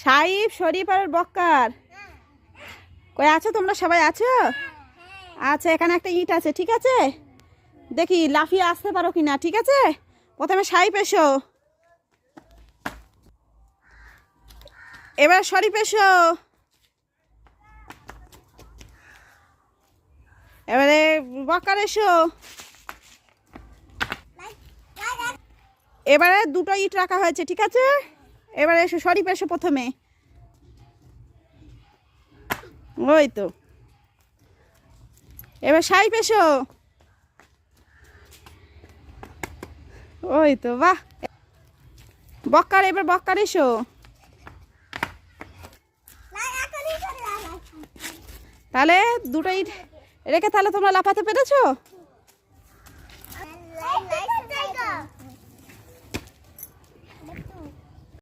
সাইব, শরীফ আর বক্কার কই আছো? তোমরা সবাই আছো? আচ্ছা, এখানে একটা ইট আছে, ঠিক আছে? দেখি লাফিয়ে আসতে পারো কিনা, ঠিক আছে? প্রথমে সাইব এসো, এবার শরীফ এসো, এবারে বক্কার এসো। এবারে দুটো ইট রাখা হয়েছে, ঠিক আছে? এবারে এসো, শরীফ এসো প্রথমে। ওই তো, এবার সাইফ এসো। ওই তো, বাহ। বক্কার, এবার বক্কার এসো। তাহলে দুটো ইট রেখে তাহলে তোমরা লাফাতে পেরেছো?